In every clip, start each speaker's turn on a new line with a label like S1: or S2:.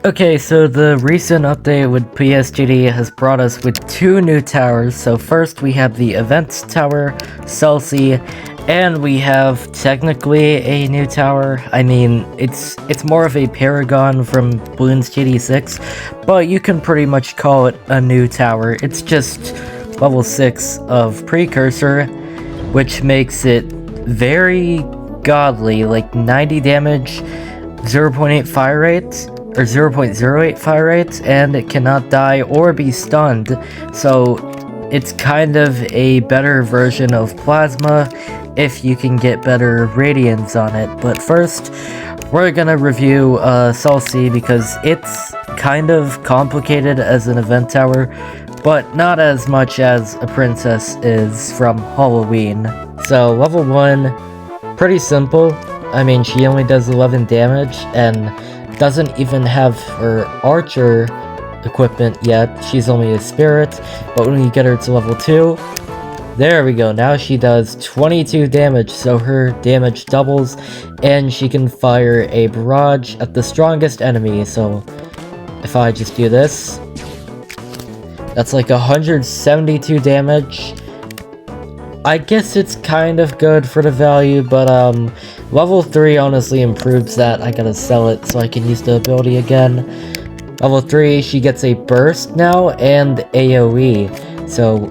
S1: Okay, so the recent update with PSTD has brought us with two new towers. So first we have the Events Tower, Celsi, and we have technically a new tower. I mean, it's more of a paragon from Bloons TD6, but you can pretty much call it a new tower. It's just level 6 of Precursor, which makes it very godly, like 90 damage, 0.8 fire rate, or 0.08 fire rate, and it cannot die or be stunned, so it's kind of a better version of Plasma if you can get better Radians on it. But first, we're gonna review Celsi because it's kind of complicated as an event tower, but not as much as a princess is from Halloween. So level 1, pretty simple. I mean, she only does 11 damage and doesn't even have her archer equipment yet. She's only a spirit, but when you get her to level 2, there we go. Now she does 22 damage, so her damage doubles, and she can fire a barrage at the strongest enemy. So if I just do this, that's like 172 damage. I guess it's kind of good for the value, but level 3 honestly improves that. I gotta sell it so I can use the ability again. Level 3, she gets a burst now and AoE. So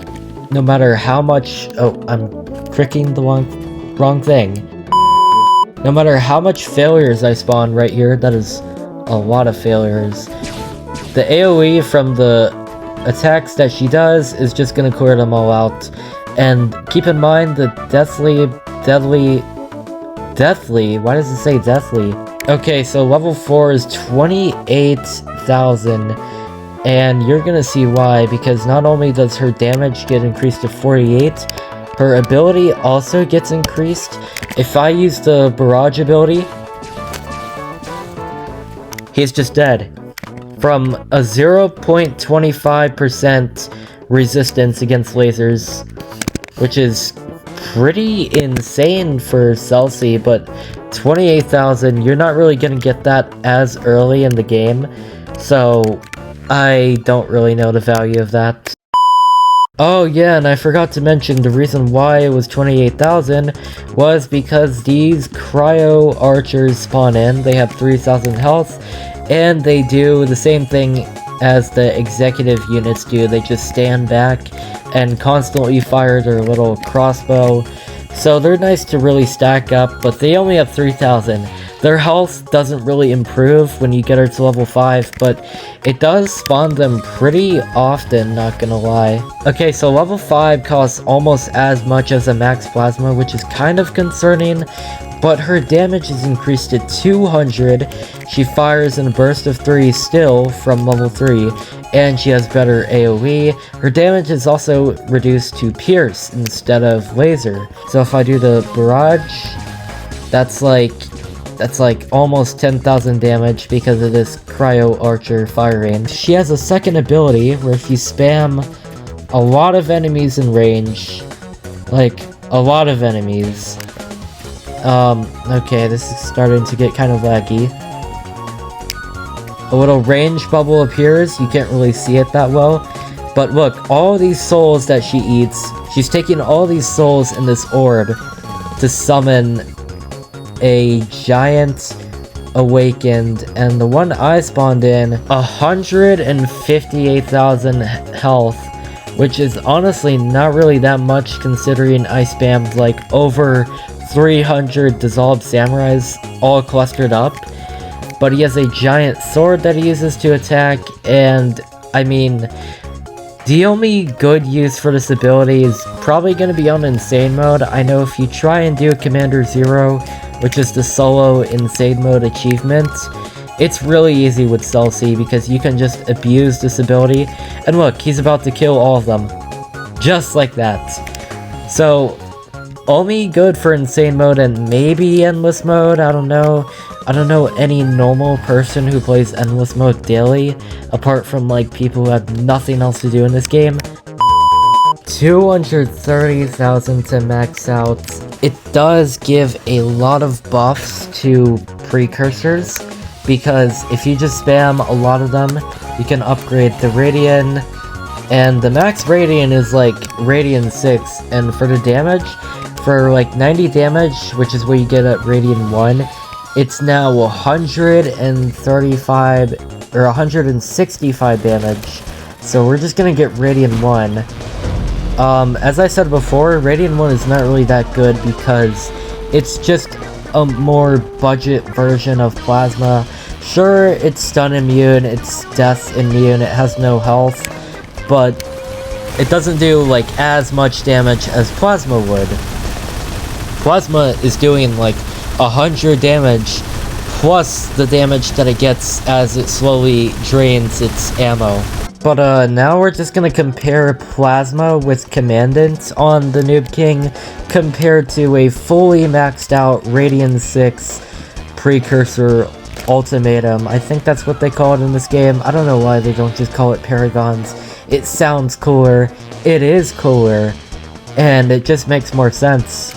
S1: no matter how much... Oh, I'm clicking the wrong thing. No matter how much failures I spawn right here, that is a lot of failures, the AoE from the attacks that she does is just gonna clear them all out. And keep in mind the deathly, why does it say deathly? Okay, so level 4 is 28,000, and you're gonna see why, because not only does her damage get increased to 48, her ability also gets increased. If I use the barrage ability, he's just dead. From a 0.25% resistance against lasers, which is pretty insane for Celsi, but 28,000, you're not really gonna get that as early in the game, so I don't really know the value of that. Oh yeah, and I forgot to mention the reason why it was 28,000 was because these cryo archers spawn in. They have 3,000 health, and they do the same thing as the executive units do. They just stand back and constantly fire their little crossbow, so they're nice to really stack up, but they only have 3,000. Their health doesn't really improve when you get her to level 5, but it does spawn them pretty often, not gonna lie. Okay, so level 5 costs almost as much as a max plasma, which is kind of concerning, but her damage is increased to 200, she fires in a burst of 3 still from level 3, and she has better AoE. Her damage is also reduced to pierce instead of laser. So if I do the barrage, that's like almost 10,000 damage because of this cryo archer firing. She has a second ability where if you spam a lot of enemies in range, like a lot of enemies, okay, this is starting to get kind of laggy. A little range bubble appears, you can't really see it that well, but look, all these souls that she eats, she's taking all these souls in this orb to summon a giant awakened, and the one I spawned in, 158,000 health, which is honestly not really that much considering I spammed like over 300 dissolved samurais all clustered up. But he has a giant sword that he uses to attack, and I mean, the only good use for this ability is probably going to be on insane mode. I know if you try and do Commander 0, which is the solo insane mode achievement, it's really easy with Celsi because you can just abuse this ability, and look, he's about to kill all of them. Just like that. So, only good for insane mode and maybe endless mode, I don't know. I don't know any normal person who plays endless mode daily, apart from like people who have nothing else to do in this game. 230,000 to max out. It does give a lot of buffs to precursors, because if you just spam a lot of them, you can upgrade the Radian, and the max Radian is like Radian 6, and for the damage, for like 90 damage, which is what you get at Radian 1, it's now 135 or 165 damage. So we're just gonna get Radian 1. As I said before, Radian 1 is not really that good because it's just a more budget version of Plasma. Sure, it's stun immune, it's death immune, it has no health, but it doesn't do like as much damage as Plasma would. Plasma is doing like 100 damage plus the damage that it gets as it slowly drains its ammo. But now we're just gonna compare Plasma with Commandant on the Noob King compared to a fully maxed out Radian 6 Precursor Ultimatum. I think that's what they call it in this game. I don't know why they don't just call it Paragons. It sounds cooler, it is cooler, and it just makes more sense.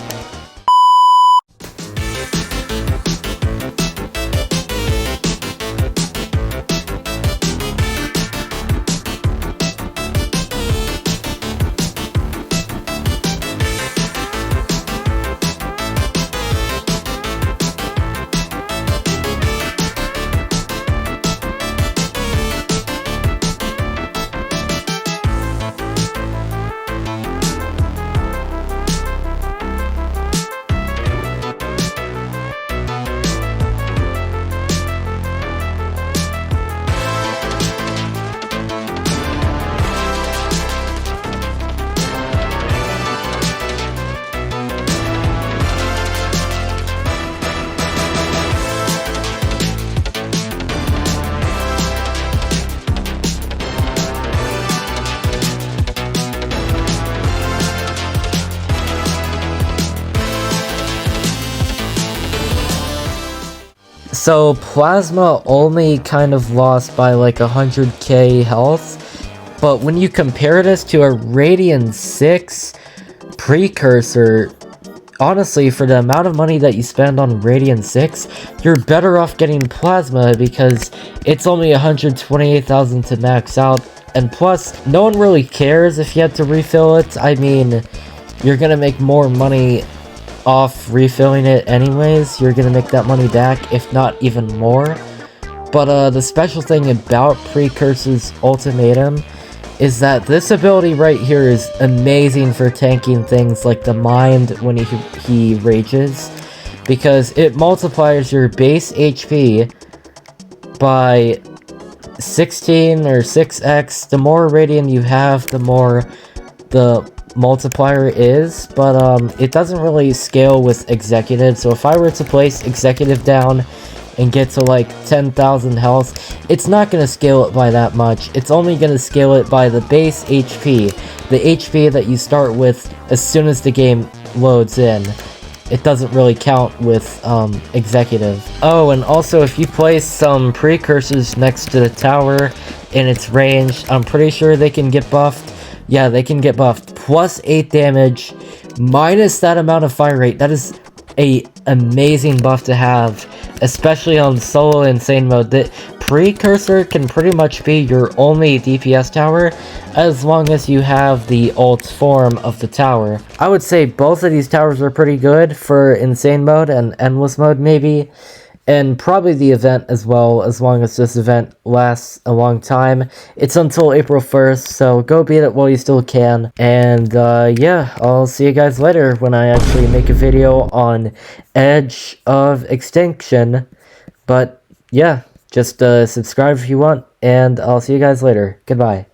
S1: So Plasma only kind of lost by like 100k health, but when you compare this to a Radian 6 Precursor, honestly, for the amount of money that you spend on Radian 6, you're better off getting Plasma because it's only 128,000 to max out, and plus, no one really cares if you have to refill it. I mean, you're gonna make more money off refilling it anyways. You're gonna make that money back, if not even more. But the special thing about Precursor's Ultimatum is that this ability right here is amazing for tanking things like the Mind when he rages, because it multiplies your base HP by 16 or 6x. The more Radian you have, the more the multiplier is, but it doesn't really scale with Executive. So if I were to place Executive down and get to like 10,000 health, it's not going to scale it by that much. It's only going to scale it by the base HP, the HP that you start with as soon as the game loads in. It doesn't really count with Executive. Oh, and also if you place some Precursors next to the tower in its range, I'm pretty sure they can get buffed. Yeah, they can get buffed. Plus 8 damage, minus that amount of fire rate. That is a amazing buff to have, especially on solo insane mode. The Precursor can pretty much be your only DPS tower as long as you have the ult form of the tower. I would say both of these towers are pretty good for insane mode and endless mode maybe. And probably the event as well, as long as this event lasts a long time. It's until April 1st, so go beat it while you still can. And yeah, I'll see you guys later when I actually make a video on Edge of Extinction. But yeah, just subscribe if you want, and I'll see you guys later. Goodbye.